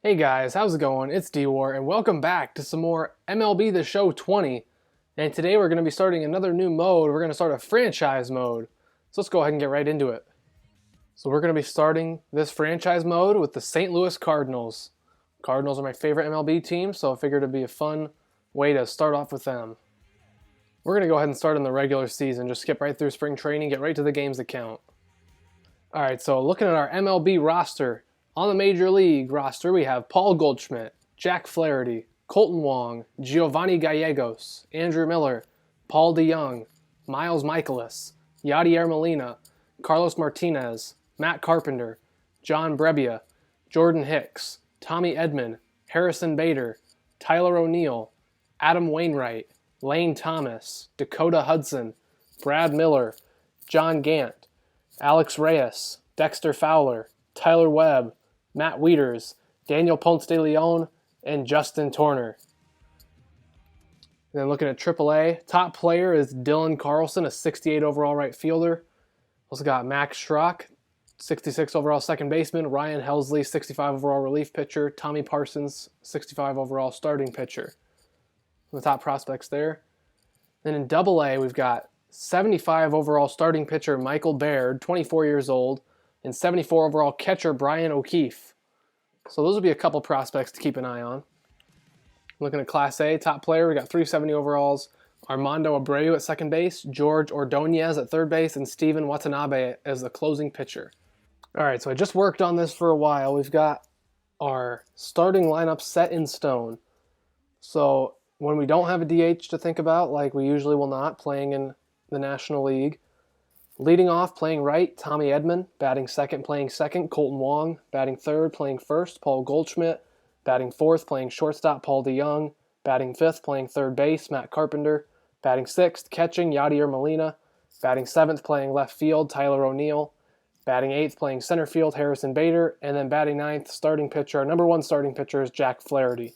Hey guys, how's it going? It's D-War, and welcome back to some more MLB The Show 20. And today we're going to be starting another new mode. We're going to start a franchise mode. So let's go ahead and get right into it. So we're going to be starting this franchise mode with the St. Louis Cardinals. Cardinals are my favorite MLB team, so I figured it'd be a fun way to start off with them. We're going to go ahead and start in the regular season. Just skip right through spring training, get right to the games that count. Alright, so looking at our MLB roster. On the Major League roster, we have Paul Goldschmidt, Jack Flaherty, Colton Wong, Giovanni Gallegos, Andrew Miller, Paul DeYoung, Miles Michaelis, Yadier Molina, Carlos Martinez, Matt Carpenter, John Brebbia, Jordan Hicks, Tommy Edman, Harrison Bader, Tyler O'Neill, Adam Wainwright, Lane Thomas, Dakota Hudson, Brad Miller, John Gant, Alex Reyes, Dexter Fowler, Tyler Webb, Matt Wieters, Daniel Ponce de Leon, and Justin Turner. And then looking at AAA, top player is Dylan Carlson, a 68 overall right fielder. Also got Max Schrock, 66 overall second baseman, Ryan Helsley, 65 overall relief pitcher, Tommy Parsons, 65 overall starting pitcher. The top prospects there. Then in AA, we've got 75 overall starting pitcher Michael Baird, 24 years old, and 74 overall catcher Brian O'Keefe. So those will be a couple prospects to keep an eye on. Looking at Class A, top player, we got 370 overalls, Armando Abreu at second base, George Ordonez at third base, and Steven Watanabe as the closing pitcher. Alright, so I just worked on this for a while. We've got our starting lineup set in stone. So when we don't have a DH to think about, like we usually will not, playing in the National League, leading off, playing right, Tommy Edman. Batting second, playing second, Colton Wong. Batting third, playing first, Paul Goldschmidt. Batting fourth, playing shortstop, Paul DeYoung. Batting fifth, playing third base, Matt Carpenter. Batting sixth, catching, Yadier Molina. Batting seventh, playing left field, Tyler O'Neill. Batting eighth, playing center field, Harrison Bader. And then batting ninth, starting pitcher, our number one starting pitcher is Jack Flaherty.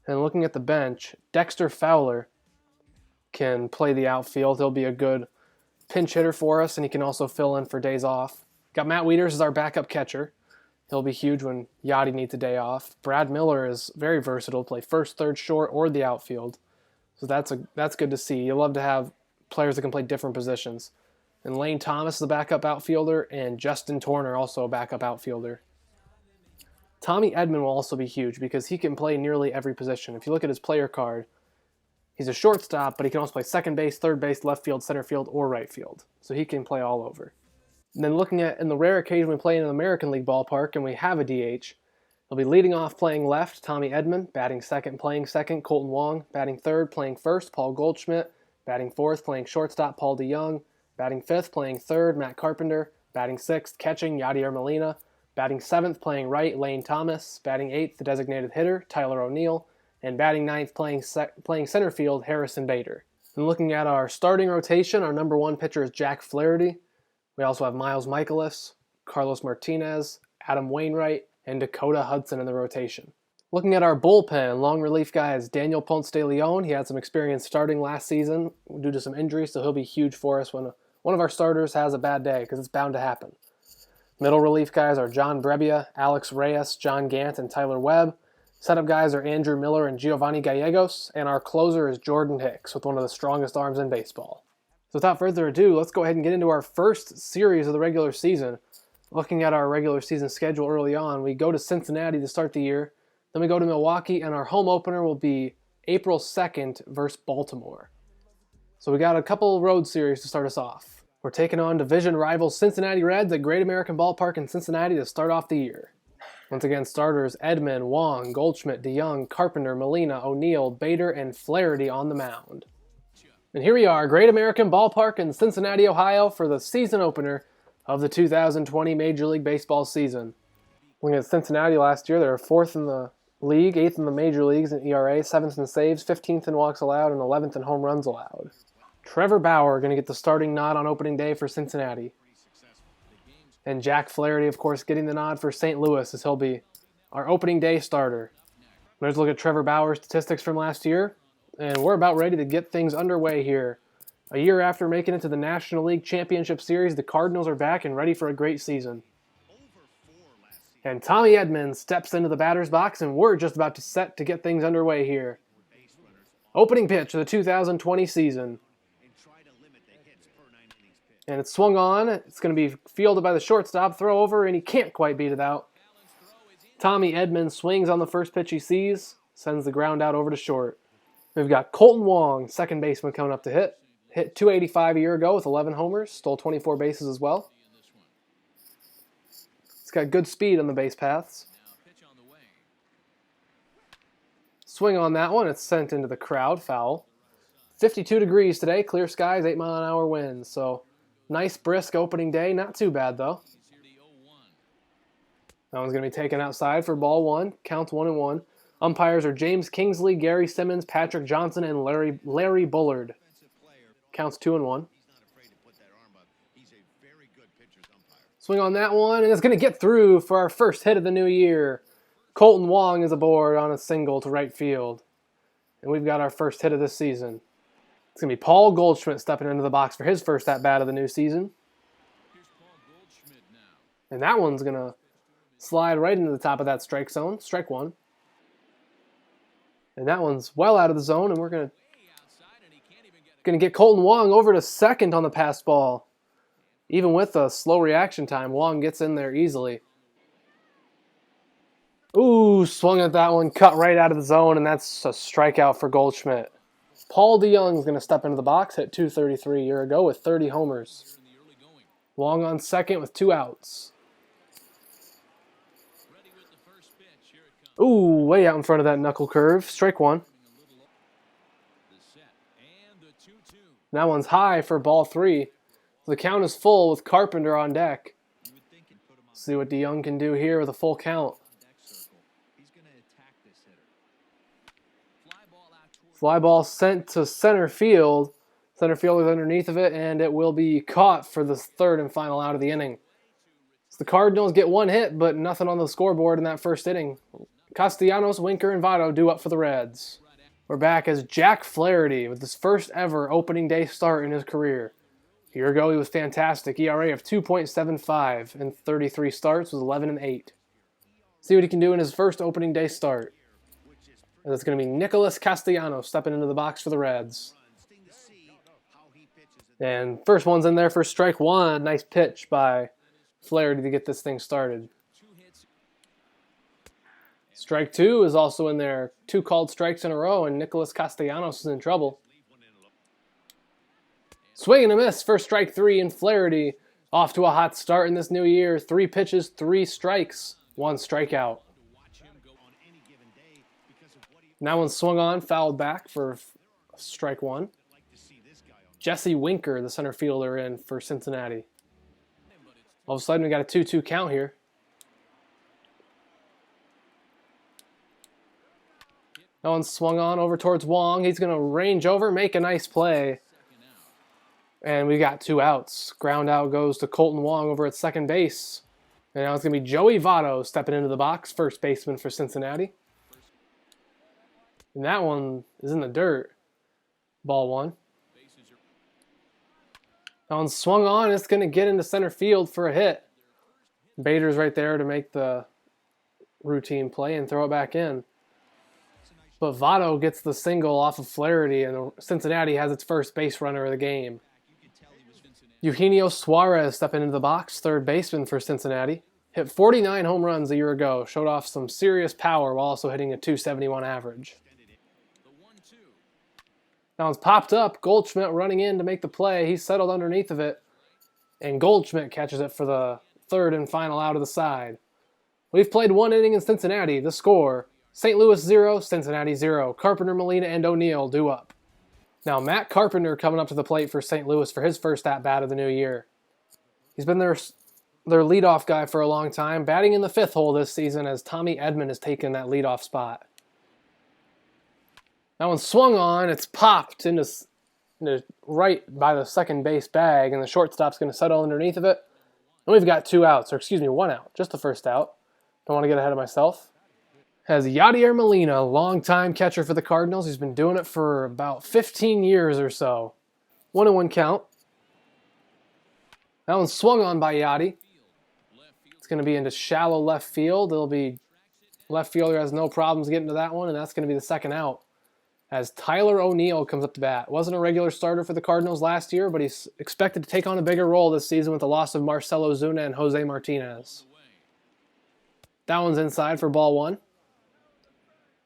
And looking at the bench, Dexter Fowler can play the outfield. He'll be a good pinch hitter for us, and he can also fill in for days off. Got Matt Wieters as our backup catcher. He'll be huge when Yachty needs a day off. Brad Miller is very versatile, play first, third, short, or the outfield. So that's good to see. You love to have players that can play different positions. And Lane Thomas is a backup outfielder, and Justin Turner also a backup outfielder. Tommy Edman will also be huge because he can play nearly every position. If you look at his player card, he's a shortstop, but he can also play second base, third base, left field, center field, or right field. So he can play all over. And then looking at, in the rare occasion we play in an American League ballpark and we have a DH, he'll be leading off playing left, Tommy Edman. Batting second, playing second, Colton Wong. Batting third, playing first, Paul Goldschmidt. Batting fourth, playing shortstop, Paul DeYoung. Batting fifth, playing third, Matt Carpenter. Batting sixth, catching, Yadier Molina. Batting seventh, playing right, Lane Thomas. Batting eighth, the designated hitter, Tyler O'Neill. And batting ninth, playing center field, Harrison Bader. And looking at our starting rotation, our number one pitcher is Jack Flaherty. We also have Miles Michaelis, Carlos Martinez, Adam Wainwright, and Dakota Hudson in the rotation. Looking at our bullpen, long relief guy is Daniel Ponce de Leon. He had some experience starting last season due to some injuries, so he'll be huge for us when one of our starters has a bad day, because it's bound to happen. Middle relief guys are John Brebbia, Alex Reyes, John Gant, and Tyler Webb. Setup guys are Andrew Miller and Giovanni Gallegos, and our closer is Jordan Hicks with one of the strongest arms in baseball. So without further ado, let's go ahead and get into our first series of the regular season. Looking at our regular season schedule early on, we go to Cincinnati to start the year, then we go to Milwaukee, and our home opener will be April 2nd versus Baltimore. So we got a couple road series to start us off. We're taking on division rivals Cincinnati Reds at Great American Ballpark in Cincinnati to start off the year. Once again, starters Edman, Wong, Goldschmidt, DeYoung, Carpenter, Molina, O'Neill, Bader, and Flaherty on the mound. And here we are, Great American Ballpark in Cincinnati, Ohio for the season opener of the 2020 Major League Baseball season. Looking at Cincinnati last year, they were 4th in the league, 8th in the major leagues in ERA, 7th in saves, 15th in walks allowed, and 11th in home runs allowed. Trevor Bauer going to get the starting nod on opening day for Cincinnati. And Jack Flaherty, of course, getting the nod for St. Louis as he'll be our opening day starter. Let's look at Trevor Bauer's statistics from last year. And we're about ready to get things underway here. A year after making it to the National League Championship Series, the Cardinals are back and ready for a great season. And Tommy Edman steps into the batter's box, and we're just about to set to get things underway here. Opening pitch of the 2020 season. And it's swung on. It's going to be fielded by the shortstop. Throw over, and he can't quite beat it out. Tommy Edman swings on the first pitch he sees. Sends the ground out over to short. We've got Colton Wong, second baseman, coming up to hit. Hit 285 a year ago with 11 homers. Stole 24 bases as well. He's got good speed on the base paths. Swing on that one. It's sent into the crowd. Foul. 52 degrees today. Clear skies, 8-mile-an-hour winds. So nice, brisk opening day. Not too bad, though. That one's going to be taken outside for ball one. Counts 1-1. Umpires are James Kingsley, Gary Simmons, Patrick Johnson, and Larry Bullard. Counts 2-1. Swing on that one, and it's going to get through for our first hit of the new year. Colton Wong is aboard on a single to right field. And we've got our first hit of this season. It's going to be Paul Goldschmidt stepping into the box for his first at-bat of the new season. And that one's going to slide right into the top of that strike zone. Strike one. And that one's well out of the zone, and we're going to get Colton Wong over to second on the pass ball. Even with a slow reaction time, Wong gets in there easily. Ooh, swung at that one, cut right out of the zone, and that's a strikeout for Goldschmidt. Paul DeYoung's going to step into the box, hit 233 a year ago with 30 homers. Wong on second with 2 outs. Ooh, way out in front of that knuckle curve. Strike one. That one's high for ball 3. The count is full with Carpenter on deck. See what DeYoung can do here with a full count. Fly ball sent to center field. Center fielder's underneath of it, and it will be caught for the third and final out of the inning. So the Cardinals get 1 hit, but nothing on the scoreboard in that first inning. Castellanos, Winker, and Votto due up for the Reds. We're back as Jack Flaherty with his first ever opening day start in his career. A year ago, he was fantastic. ERA of 2.75 and 33 starts was 11-8. See what he can do in his first opening day start. And it's going to be Nicholas Castellanos stepping into the box for the Reds. And first one's in there for strike one. Nice pitch by Flaherty to get this thing started. Strike two is also in there. 2 called strikes in a row, and Nicholas Castellanos is in trouble. Swing and a miss for strike 3, and Flaherty off to a hot start in this new year. 3 pitches, 3 strikes, 1 strikeout. That one swung on, fouled back for strike 1. Jesse Winker, the center fielder, in for Cincinnati. All of a sudden, we got a 2-2 count here. That one swung on over towards Wong. He's going to range over, make a nice play. And we got 2 outs. Ground out goes to Colton Wong over at second base. And now it's going to be Joey Votto stepping into the box, first baseman for Cincinnati. And that one is in the dirt. Ball 1. That one swung on. It's going to get into center field for a hit. Bader's right there to make the routine play and throw it back in. But Votto gets the single off of Flaherty, and Cincinnati has its first base runner of the game. Eugenio Suarez stepping into the box, third baseman for Cincinnati. Hit 49 home runs a year ago, showed off some serious power while also hitting a .271 average. That one's popped up. Goldschmidt running in to make the play. He's settled underneath of it, and Goldschmidt catches it for the third and final out of the side. We've played 1 inning in Cincinnati. The score: St. Louis 0, Cincinnati 0. Carpenter, Molina, and O'Neill due up. Now Matt Carpenter coming up to the plate for St. Louis for his first at-bat of the new year. He's been their leadoff guy for a long time, batting in the 5th hole this season as Tommy Edman has taken that leadoff spot. That one swung on. It's popped into right by the second base bag, and the shortstop's going to settle underneath of it. And we've got 2 outs, or excuse me, 1 out, just the first out. Don't want to get ahead of myself. Has Yadier Molina, longtime catcher for the Cardinals. He's been doing it for about 15 years or so. 1-1 count. That one swung on by Yadi. It's going to be into shallow left field. It'll be left fielder has no problems getting to that one, and that's going to be the second out as Tyler O'Neill comes up to bat. Wasn't a regular starter for the Cardinals last year, but he's expected to take on a bigger role this season with the loss of Marcell Ozuna and Jose Martinez. That one's inside for ball one.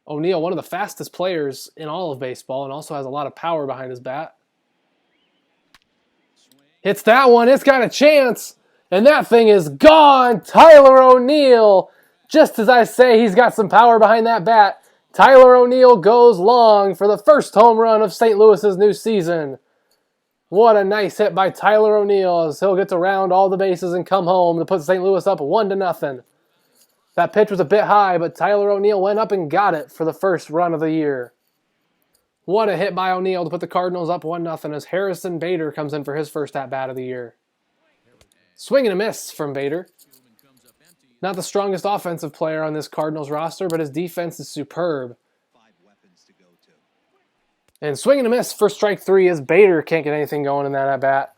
O'Neill, one of the fastest players in all of baseball, and also has a lot of power behind his bat. Hits that one. It's got a chance. And that thing is gone. Tyler O'Neill. Just as I say, he's got some power behind that bat. Tyler O'Neill goes long for the first home run of St. Louis's new season. What a nice hit by Tyler O'Neill as he'll get to round all the bases and come home to put St. Louis up 1-0. That pitch was a bit high, but Tyler O'Neill went up and got it for the first run of the year. What a hit by O'Neill to put the Cardinals up 1-0 as Harrison Bader comes in for his first at-bat of the year. Swing and a miss from Bader. Not the strongest offensive player on this Cardinals roster, but his defense is superb. And swing and a miss for strike three as Bader can't get anything going in that at-bat.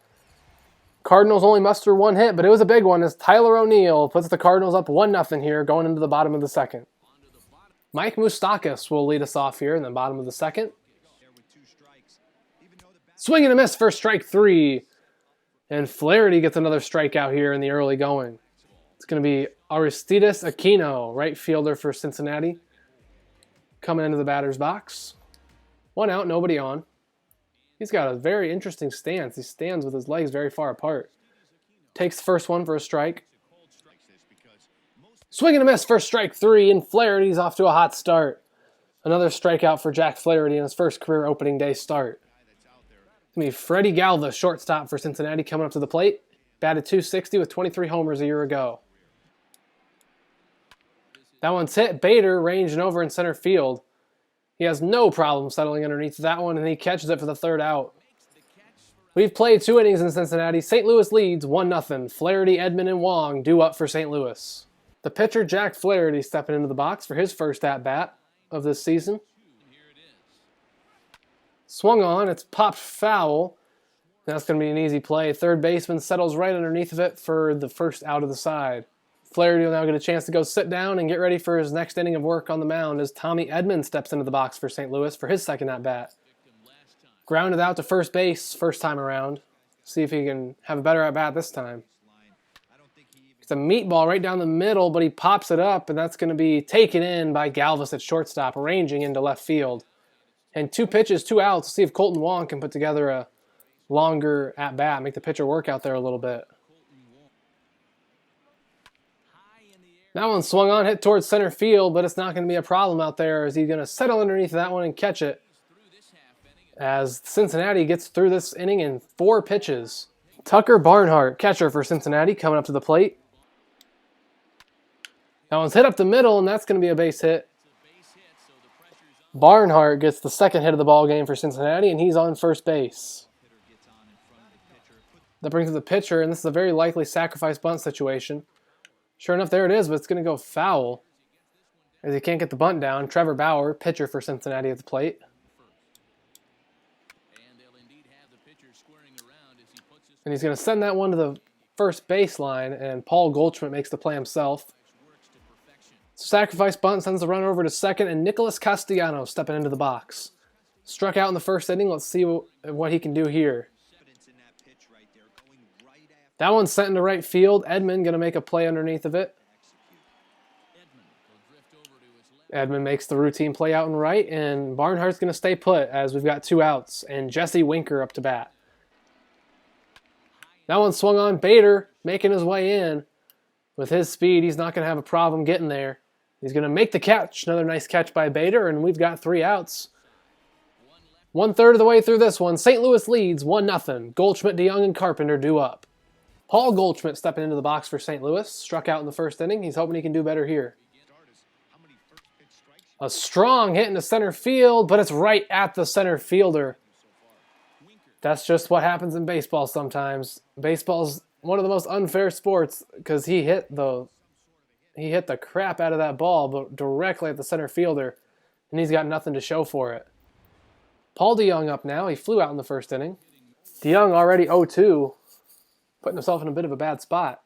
Cardinals only muster one hit, but it was a big one as Tyler O'Neill puts the Cardinals up 1-0 here going into the bottom of the second. Mike Moustakas will lead us off here in the bottom of the second. Swing and a miss for strike three. And Flaherty gets another strikeout here in the early going. It's going to be Aristides Aquino, right fielder for Cincinnati, coming into the batter's box. One out, nobody on. He's got a very interesting stance. He stands with his legs very far apart. Takes the first one for a strike. Swing and a miss for strike three, and Flaherty's off to a hot start. Another strikeout for Jack Flaherty in his first career opening day start. It's going to be Freddie Galva, shortstop for Cincinnati, coming up to the plate. Batted .260 with 23 homers a year ago. That one's hit. Bader ranging over in center field. He has no problem settling underneath that one, and he catches it for the third out. We've played 2 innings in Cincinnati. St. Louis leads 1-0. Flaherty, Edman, and Wong due up for St. Louis. The pitcher, Jack Flaherty, stepping into the box for his first at-bat of this season. Swung on. It's popped foul. That's going to be an easy play. Third baseman settles right underneath of it for the first out of the side. Flaherty will now get a chance to go sit down and get ready for his next inning of work on the mound as Tommy Edman steps into the box for St. Louis for his second at-bat. Grounded out to first base first time around. See if he can have a better at-bat this time. It's a meatball right down the middle, but he pops it up, and that's going to be taken in by Galvis at shortstop, arranging into left field. And 2 pitches, 2 outs. See if Colton Wong can put together a longer at-bat, make the pitcher work out there a little bit. That one swung on, hit towards center field, but it's not going to be a problem out there as he's going to settle underneath that one and catch it as Cincinnati gets through this inning in 4 pitches. Tucker Barnhart, catcher for Cincinnati, coming up to the plate. That one's hit up the middle, and that's going to be a base hit. Barnhart gets the second hit of the ball game for Cincinnati, and he's on first base. That brings up the pitcher, and this is a very likely sacrifice bunt situation. Sure enough, there it is, but it's going to go foul as he can't get the bunt down. Trevor Bauer, pitcher for Cincinnati at the plate. And he's going to send that one to the first baseline, and Paul Goldschmidt makes the play himself. Sacrifice bunt sends the runner over to second, and Nicholas Castellanos stepping into the box. Struck out in the first inning. Let's see what he can do here. That one's sent into right field. Edman going to make a play underneath of it. Edman makes the routine play out and right, and Barnhart's going to stay put as we've got 2 outs, and Jesse Winker up to bat. That one swung on. Bader making his way in. With his speed, he's not going to have a problem getting there. He's going to make the catch. Another nice catch by Bader, and we've got 3 outs. 1/3 of the way through this one. St. Louis leads 1-0. Goldschmidt, DeYoung, and Carpenter due up. Paul Goldschmidt stepping into the box for St. Louis. Struck out in the first inning. He's hoping he can do better here. A strong hit into center field, but it's right at the center fielder. That's just what happens in baseball sometimes. Baseball's one of the most unfair sports because he hit the crap out of that ball, but directly at the center fielder, and he's got nothing to show for it. Paul DeYoung up now. He flew out in the first inning. DeYoung already 0-2, putting himself in a bit of a bad spot.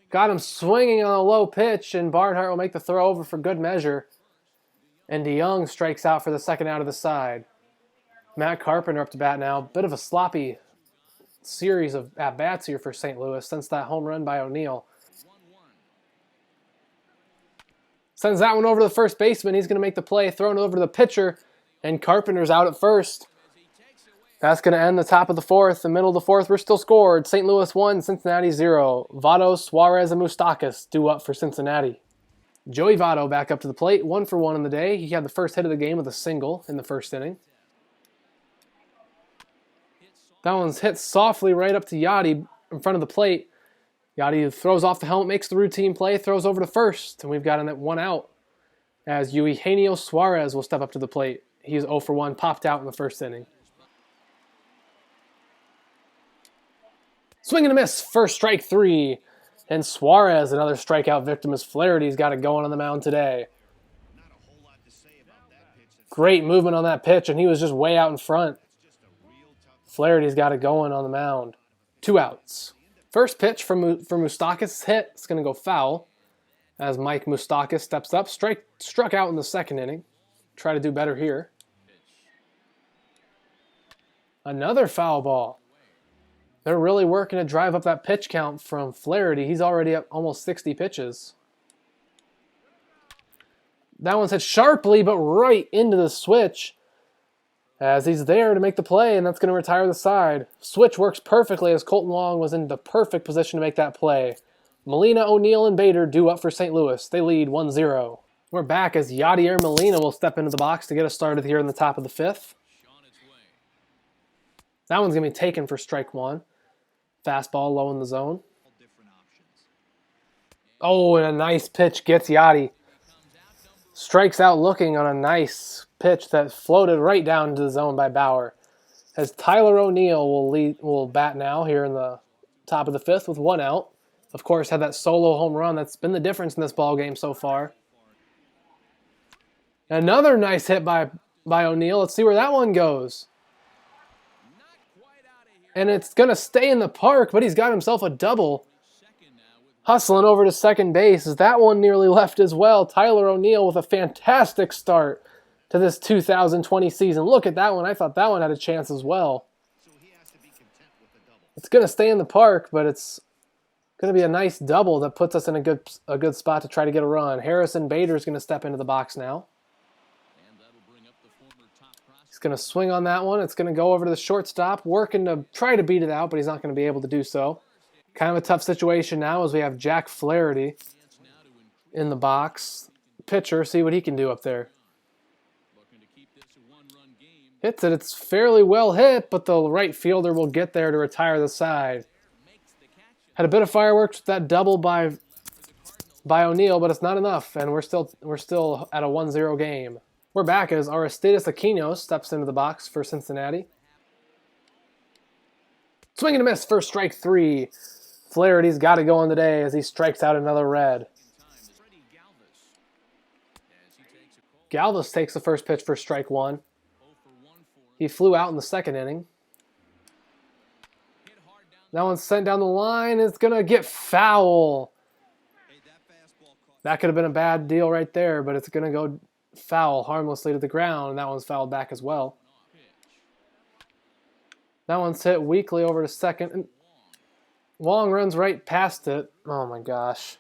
Got him swinging on a low pitch, and Barnhart will make the throw over for good measure. And DeYoung strikes out for the second out of the side. Matt Carpenter up to bat now. Bit of a sloppy series of at-bats here for St. Louis since that home run by O'Neill. Sends that one over to the first baseman. He's going to make the play, thrown over to the pitcher, and Carpenter's out at first. That's going to end the top of the fourth. The middle of the fourth, we're still scored. St. Louis 1, Cincinnati 0. Votto, Suarez, and Moustakas due up for Cincinnati. Joey Votto back up to the plate, 1 for 1 on the day. He had the first hit of the game with a single in the first inning. That one's hit softly right up to Yachty in front of the plate. Yachty throws off the helmet, makes the routine play, throws over to first, and we've got him at 1 out. As Eugenio Suarez will step up to the plate. He's 0 for 1, popped out in the first inning. Swing and a miss, first strike 3. And Suarez, another strikeout victim, as Flaherty's got it going on the mound today. Great movement on that pitch, and he was just way out in front. Flaherty's got it going on the mound. 2 outs. First pitch for Moustakas is hit. It's going to go foul as Mike Moustakas steps up. Struck out in the second inning. Try to do better here. Another foul ball. They're really working to drive up that pitch count from Flaherty. He's already up almost 60 pitches. That one's hit sharply, but right into the switch as he's there to make the play, and that's going to retire the side. Switch works perfectly as Colton Long was in the perfect position to make that play. Molina, O'Neill, and Bader due up for St. Louis. They lead 1-0. We're back as Yadier Molina will step into the box to get us started here in the top of the fifth. That one's going to be taken for strike 1. Fastball low in the zone. Oh, and a nice pitch gets Yachty. Strikes out looking on a nice pitch that floated right down into the zone by Bauer. As Tyler O'Neill will bat now here in the top of the fifth with 1 out. Of course, had that solo home run. That's been the difference in this ball game so far. Another nice hit by O'Neill. Let's see where that one goes. And it's going to stay in the park, but he's got himself a double. Hustling over to second base as that one nearly left as well. Tyler O'Neill with a fantastic start to this 2020 season. Look at that one. I thought that one had a chance as well. It's going to stay in the park, but it's going to be a nice double that puts us in a good spot to try to get a run. Harrison Bader is going to step into the box now. He's going to swing on that one. It's going to go over to the shortstop, working to try to beat it out, but he's not going to be able to do so. Kind of a tough situation now as we have Jack Flaherty in the box. Pitcher, see what he can do up there. Hits it. It's fairly well hit, but the right fielder will get there to retire the side. Had a bit of fireworks with that double by O'Neill, but it's not enough, and we're still at a 1-0 game. We're back as Aristides Aquino steps into the box for Cincinnati. Swing and a miss, first strike 3. Flaherty's got it going today as he strikes out another Red. Galvis takes the first pitch for strike 1. He flew out in the second inning. That one's sent down the line. It's going to get foul. That could have been a bad deal right there, but it's going to go foul harmlessly to the ground, and that one's fouled back as well. That one's hit weakly over to second. And Long runs right past it. Oh my gosh.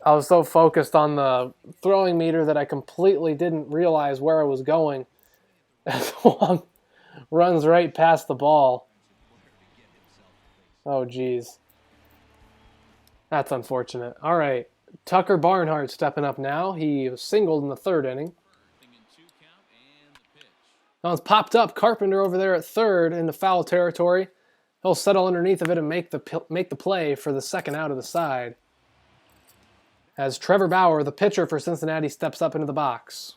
I was so focused on the throwing meter that I completely didn't realize where I was going. As Long runs right past the ball. Oh geez. That's unfortunate. All right. Tucker Barnhart stepping up now. He was singled in the third inning. That one's popped up. Carpenter over there at third into foul territory. He'll settle underneath of it and make the play for the second out of the side. As Trevor Bauer, the pitcher for Cincinnati, steps up into the box.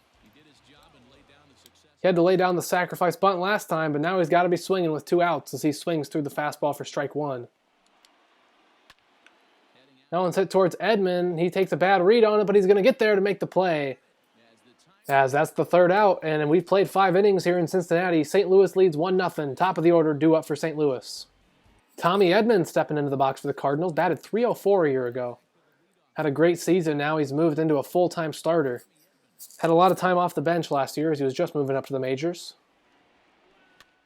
He had to lay down the sacrifice bunt last time, but now he's got to be swinging with 2 outs as he swings through the fastball for strike 1. That one's hit towards Edman. He takes a bad read on it, but he's going to get there to make the play. As that's the third out, and we've played 5 innings here in Cincinnati. St. Louis leads 1-0. Top of the order due up for St. Louis. Tommy Edman stepping into the box for the Cardinals. Batted .304 a year ago. Had a great season. Now he's moved into a full-time starter. Had a lot of time off the bench last year as he was just moving up to the majors.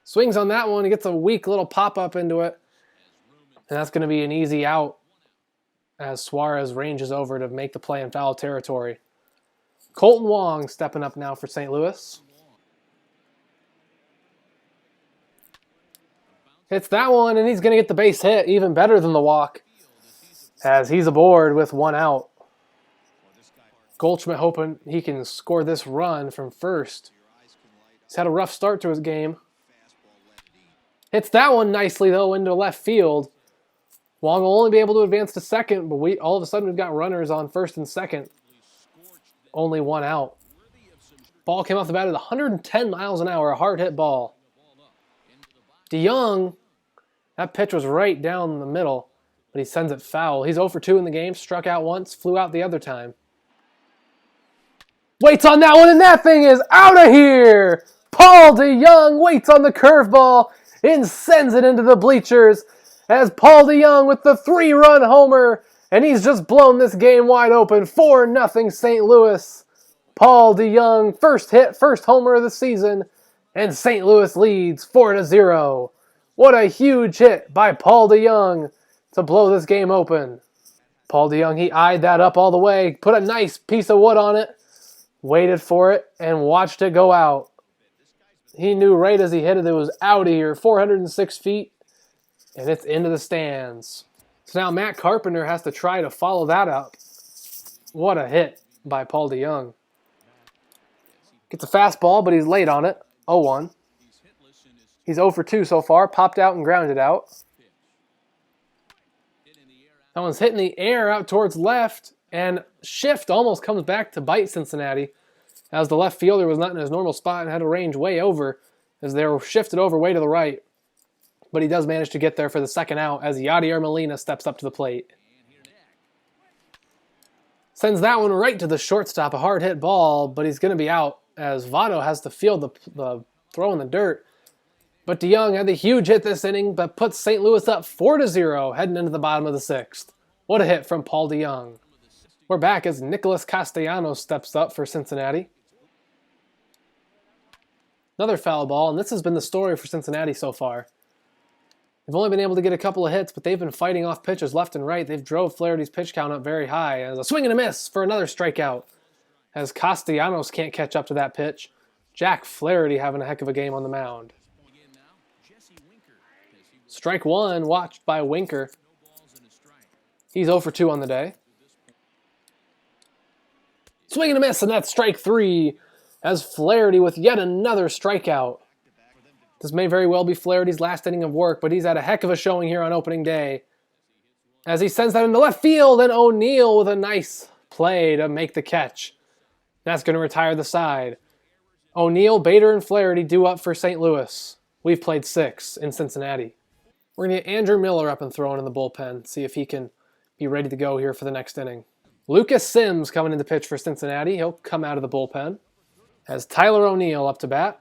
Swings on that one. He gets a weak little pop-up into it. And that's going to be an easy out as Suarez ranges over to make the play in foul territory. Colton Wong stepping up now for St. Louis. Hits that one, and he's going to get the base hit, even better than the walk, as he's aboard with one out. Goldschmidt hoping he can score this run from first. He's had a rough start to his game. Hits that one nicely, though, into left field. Wong will only be able to advance to second, but all of a sudden we've got runners on first and second. Only one out. Ball came off the bat at 110 miles an hour, a hard hit ball. DeYoung, that pitch was right down the middle, but he sends it foul. He's 0 for 2 in the game, struck out once, flew out the other time. Waits on that one, and that thing is out of here! Paul DeYoung waits on the curveball and sends it into the bleachers as Paul DeYoung with the 3-run homer, and he's just blown this game wide open. 4-0 St. Louis. Paul DeYoung, first hit, first homer of the season, and St. Louis leads 4-0. What a huge hit by Paul DeYoung to blow this game open. Paul DeYoung, he eyed that up all the way, put a nice piece of wood on it, waited for it, and watched it go out. He knew right as he hit it was out of here, 406 feet, and it's into the stands. So now Matt Carpenter has to try to follow that up. What a hit by Paul DeYoung. Gets a fastball, but he's late on it, 0-1. He's 0 for 2 so far, popped out and grounded out. That one's hitting the air out towards left, and shift almost comes back to bite Cincinnati, as the left fielder was not in his normal spot and had to range way over as they were shifted over way to the right. But he does manage to get there for the second out as Yadier Molina steps up to the plate. Sends that one right to the shortstop, a hard hit ball, but he's going to be out as Votto has to field the throw in the dirt. But DeYoung had the huge hit this inning, but puts St. Louis up 4-0 heading into the bottom of the sixth. What a hit from Paul DeYoung. We're back as Nicholas Castellanos steps up for Cincinnati. Another foul ball, and this has been the story for Cincinnati so far. They've only been able to get a couple of hits, but they've been fighting off pitches left and right. They've drove Flaherty's pitch count up very high as a swing and a miss for another strikeout. As Castellanos can't catch up to that pitch. Jack Flaherty having a heck of a game on the mound. Strike one, watched by Winker. He's 0 for 2 on the day. Swing and a miss, and that's strike 3 as Flaherty with yet another strikeout. This may very well be Flaherty's last inning of work, but he's had a heck of a showing here on opening day. As he sends that into left field, and O'Neill with a nice play to make the catch. That's going to retire the side. O'Neill, Bader, and Flaherty due up for St. Louis. We've played 6 in Cincinnati. We're going to get Andrew Miller up and thrown in the bullpen, see if he can be ready to go here for the next inning. Lucas Sims coming in to pitch for Cincinnati. He'll come out of the bullpen. As Tyler O'Neill up to bat.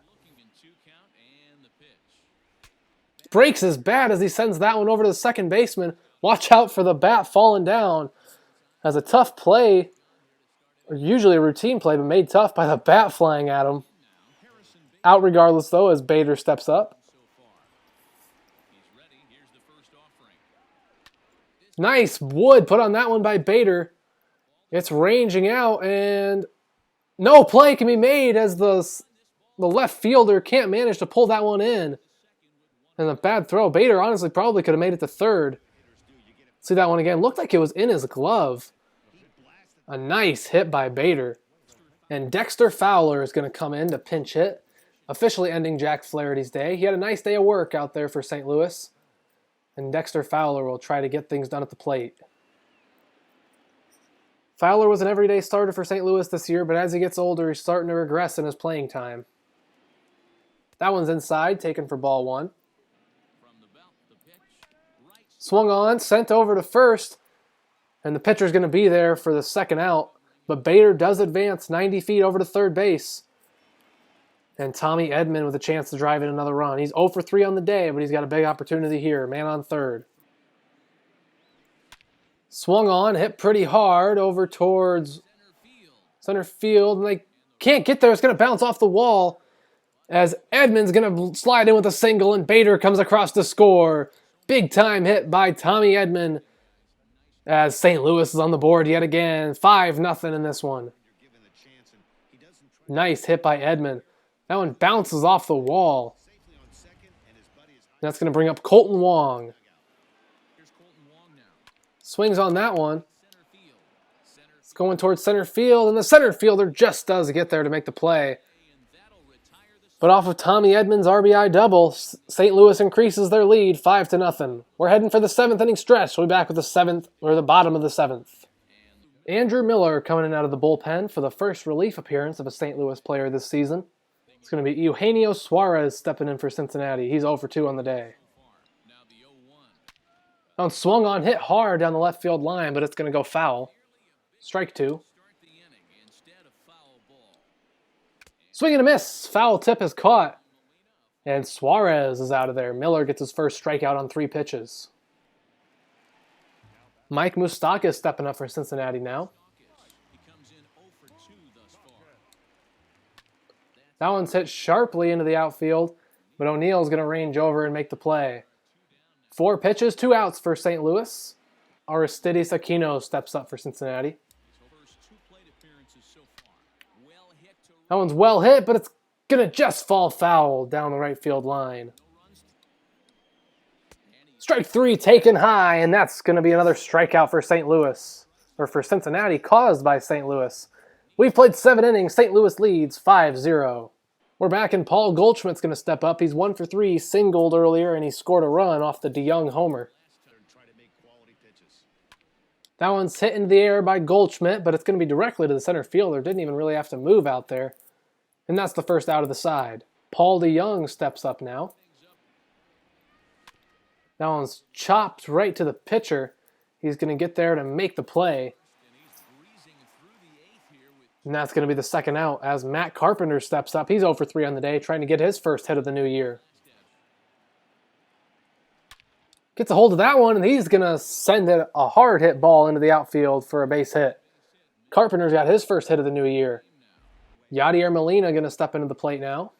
Breaks his bat as he sends that one over to the second baseman. Watch out for the bat falling down. As a tough play, or usually a routine play, but made tough by the bat flying at him. Out regardless, though, as Bader steps up. Nice wood put on that one by Bader. It's ranging out, and no play can be made as the left fielder can't manage to pull that one in. And a bad throw. Bader honestly probably could have made it to third. See that one again. Looked like it was in his glove. A nice hit by Bader. And Dexter Fowler is going to come in to pinch hit, officially ending Jack Flaherty's day. He had a nice day of work out there for St. Louis. And Dexter Fowler will try to get things done at the plate. Fowler was an everyday starter for St. Louis this year, but as he gets older, he's starting to regress in his playing time. That one's inside, taken for ball 1. Swung on, sent over to first, and the pitcher's going to be there for the second out. But Bader does advance 90 feet over to third base. And Tommy Edman with a chance to drive in another run. He's 0 for 3 on the day, but he's got a big opportunity here. Man on third. Swung on, hit pretty hard over towards center field. And they can't get there. It's going to bounce off the wall as Edman's going to slide in with a single, and Bader comes across to score. Big time hit by Tommy Edman as St. Louis is on the board yet again. 5-0 in this one. Nice hit by Edman. That one bounces off the wall. That's going to bring up Colton Wong. Swings on that one. It's going towards center field, and the center fielder just does get there to make the play. But off of Tommy Edman's RBI double, St. Louis increases their lead 5-0. We're heading for the 7th inning stretch. We'll be back with the bottom of the 7th. Andrew Miller coming in out of the bullpen for the first relief appearance of a St. Louis player this season. It's going to be Eugenio Suarez stepping in for Cincinnati. He's 0 for 2 on the day. Now swung on, hit hard down the left field line, but it's going to go foul. Strike 2. Swing and a miss. Foul tip is caught. And Suarez is out of there. Miller gets his first strikeout on 3 pitches. Mike Moustakas is stepping up for Cincinnati now. That one's hit sharply into the outfield, but O'Neill's going to range over and make the play. 4 pitches, 2 outs for St. Louis. Aristides Aquino steps up for Cincinnati. That one's well hit, but it's going to just fall foul down the right field line. Strike 3 taken high, and that's going to be another strikeout for St. Louis, or for Cincinnati, caused by St. Louis. We've played 7 innings. St. Louis leads 5-0. We're back, and Paul Goldschmidt's going to step up. He's 1 for 3, singled earlier, and he scored a run off the DeYoung homer. That one's hit into the air by Goldschmidt, but it's going to be directly to the center fielder. Didn't even really have to move out there. And that's the first out of the side. Paul DeYoung steps up now. That one's chopped right to the pitcher. He's going to get there to make the play. And that's going to be the second out as Matt Carpenter steps up. He's 0 for 3 on the day, trying to get his first hit of the new year. Gets a hold of that one, and he's going to send it a hard hit ball into the outfield for a base hit. Carpenter's got his first hit of the new year. Yadier Molina going to step into the plate now.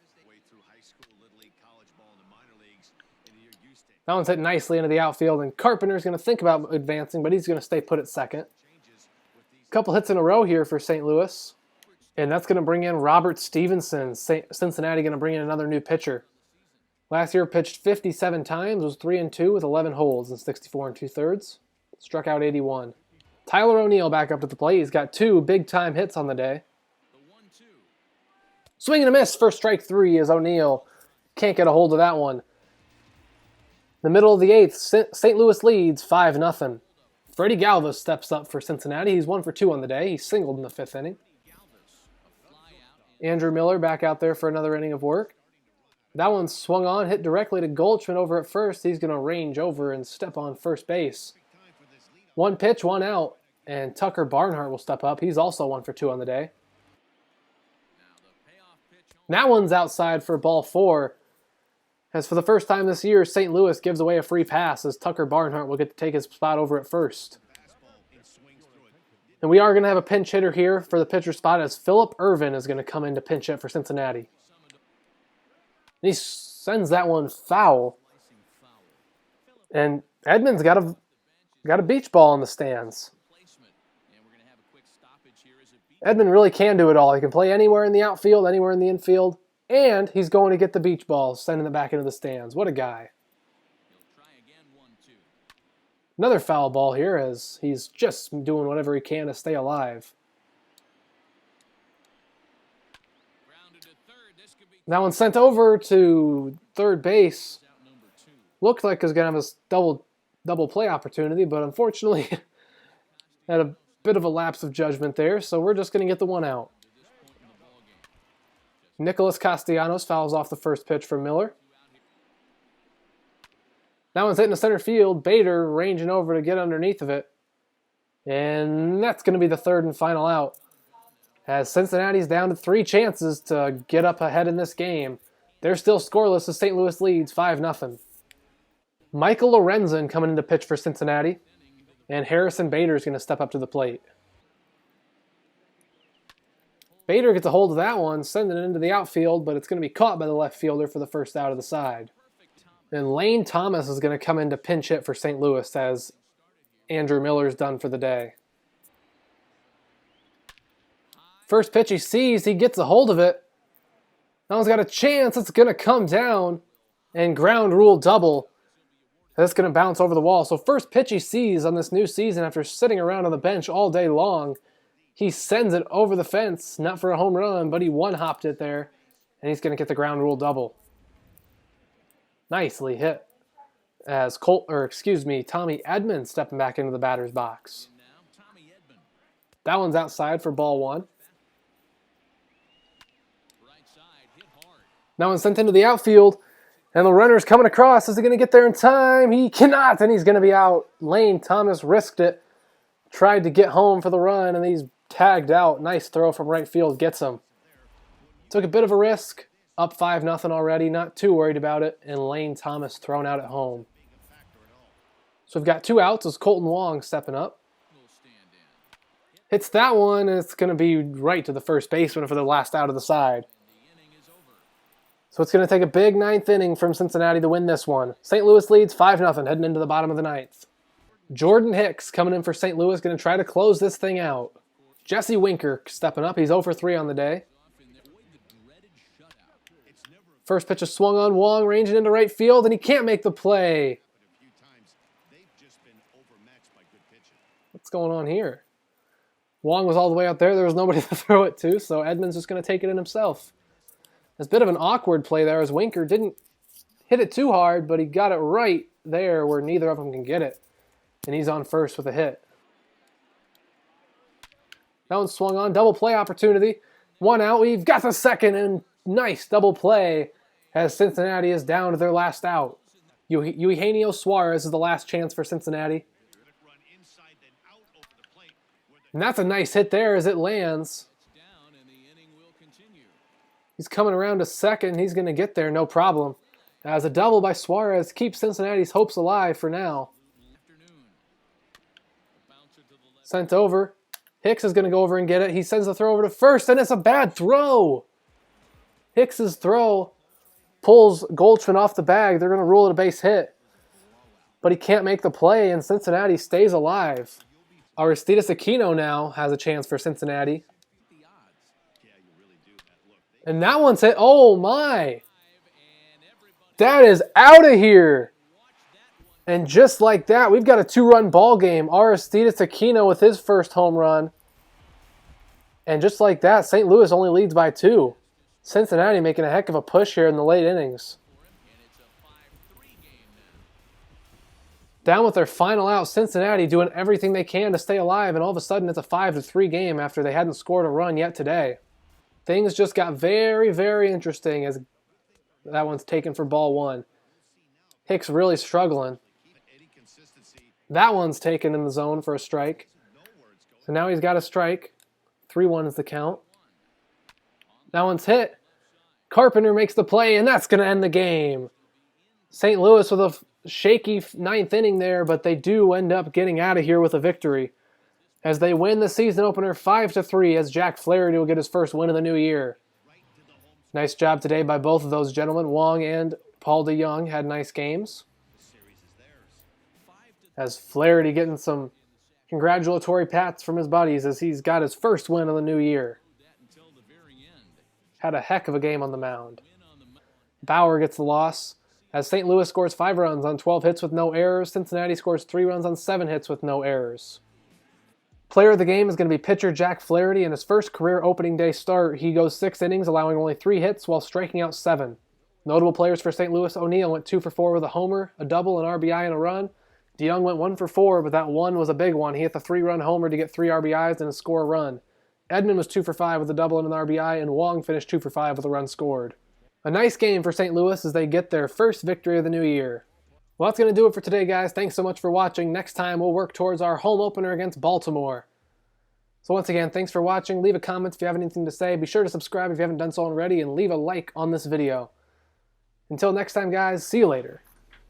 That one's hit nicely into the outfield, and Carpenter's going to think about advancing, but he's going to stay put at second. A couple hits in a row here for St. Louis, and that's going to bring in Robert Stevenson. Cincinnati going to bring in another new pitcher. Last year pitched 57 times, was 3-2 with 11 holds and 64 2/3. Struck out 81. Tyler O'Neill back up to the plate. He's got 2 big-time hits on the day. Swing and a miss for strike 3 as O'Neill can't get a hold of that one. The middle of the 8th, St. Louis leads 5-0. Freddie Galvis steps up for Cincinnati. He's 1 for 2 on the day. He singled in the 5th inning. Andrew Miller back out there for another inning of work. That one swung on, hit directly to Goldschmidt over at first. He's going to range over and step on first base. 1 pitch, 1 out, and Tucker Barnhart will step up. He's also 1 for 2 on the day. That one's outside for ball 4. As for the first time this year, St. Louis gives away a free pass as Tucker Barnhart will get to take his spot over at first. And we are going to have a pinch hitter here for the pitcher spot as Phillip Ervin is going to come in to pinch hit for Cincinnati. And he sends that one foul. And Edman's got a beach ball in the stands. Edman really can do it all. He can play anywhere in the outfield, anywhere in the infield, and he's going to get the beach ball, sending it back into the stands. What a guy. Another foul ball here as he's just doing whatever he can to stay alive. That one sent over to third base. Looked like it was going to have a double play opportunity, but unfortunately had a bit of a lapse of judgment there, so we're just going to get the 1 out. Nicholas Castellanos fouls off the first pitch for Miller. That one's hitting the center field. Bader ranging over to get underneath of it. And that's going to be the 3rd and final out. as Cincinnati's down to 3 chances to get up ahead in this game. They're still scoreless as St. Louis leads 5-0. Michael Lorenzen coming in to pitch for Cincinnati, and Harrison Bader is going to step up to the plate. Bader gets a hold of that one, sending it into the outfield, but it's going to be caught by the left fielder for the first out of the side. And Lane Thomas is going to come in to pinch hit for St. Louis as Andrew Miller's done for the day. First pitch he sees, he gets a hold of it. Now he's got a chance, it's going to come down and ground rule double. That's going to bounce over the wall. So first pitch he sees on this new season after sitting around on the bench all day long, he sends it over the fence, not for a home run, but he one-hopped it there, and he's going to get the ground rule double. Nicely hit as Tommy Edman stepping back into the batter's box. That one's outside for ball 1. That one's sent into the outfield, and the runner's coming across. Is he going to get there in time? He cannot, and he's going to be out. Lane Thomas risked it, tried to get home for the run, and he's tagged out. Nice throw from right field, gets him. Took a bit of a risk, up 5-0 already, not too worried about it, and Lane Thomas thrown out at home. So we've got 2 outs as Colton Wong stepping up. Hits that one, and it's going to be right to the first baseman for the last out of the side. So it's going to take a big 9th inning from Cincinnati to win this one. St. Louis leads 5-0 heading into the bottom of the 9th. Jordan Hicks coming in for St. Louis, going to try to close this thing out. Jesse Winker stepping up. He's 0 for 3 on the day. First pitch is swung on Wong, ranging into right field, and he can't make the play. What's going on here? Wong was all the way out there. There was nobody to throw it to, so Edmonds just going to take it in himself. It's a bit of an awkward play there as Winker didn't hit it too hard, but he got it right there where neither of them can get it. And he's on first with a hit. That one swung on. Double play opportunity. 1 out. We've got the second, and nice double play as Cincinnati is down to their last out. Eugenio Suarez is the last chance for Cincinnati. And that's a nice hit there as it lands. He's coming around to second. He's going to get there, no problem. As a double by Suarez keeps Cincinnati's hopes alive for now. Sent over. Hicks is going to go over and get it. He sends the throw over to first, and it's a bad throw. Hicks's throw pulls Goldschmidt off the bag. They're going to rule it a base hit. But he can't make the play, and Cincinnati stays alive. Aristides Aquino now has a chance for Cincinnati. And that one's hit. Oh, my. That is out of here. And just like that, we've got a 2-run ball game. Aristides Aquino with his first home run. And just like that, St. Louis only leads by 2. Cincinnati making a heck of a push here in the late innings. Down with their final out, Cincinnati doing everything they can to stay alive, and all of a sudden it's a 5-3 game after they hadn't scored a run yet today. Things just got very, very interesting as that one's taken for ball 1. Hicks really struggling. That one's taken in the zone for a strike. So now he's got a strike. 3-1 is the count. That one's hit. Carpenter makes the play, and that's going to end the game. St. Louis with a shaky 9th inning there, but they do end up getting out of here with a victory as they win the season opener 5-3 as Jack Flaherty will get his first win of the new year. Nice job today by both of those gentlemen. Wong and Paul DeYoung had nice games. As Flaherty getting some congratulatory pats from his buddies as he's got his first win of the new year. Had a heck of a game on the mound. Bauer gets the loss as St. Louis scores 5 runs on 12 hits with no errors. Cincinnati scores 3 runs on 7 hits with no errors. Player of the game is going to be pitcher Jack Flaherty. In his first career opening day start, he goes 6 innings, allowing only 3 hits while striking out 7. Notable players for St. Louis: O'Neill went 2 for 4 with a homer, a double, an RBI, and a run. DeYoung went 1 for 4, but that one was a big one. He hit the 3-run homer to get 3 RBIs and score a run. Edman was 2 for 5 with a double and an RBI, and Wong finished 2 for 5 with a run scored. A nice game for St. Louis as they get their first victory of the new year. Well, that's going to do it for today, guys. Thanks so much for watching. Next time, we'll work towards our home opener against Baltimore. So once again, thanks for watching. Leave a comment if you have anything to say. Be sure to subscribe if you haven't done so already, and leave a like on this video. Until next time, guys, see you later.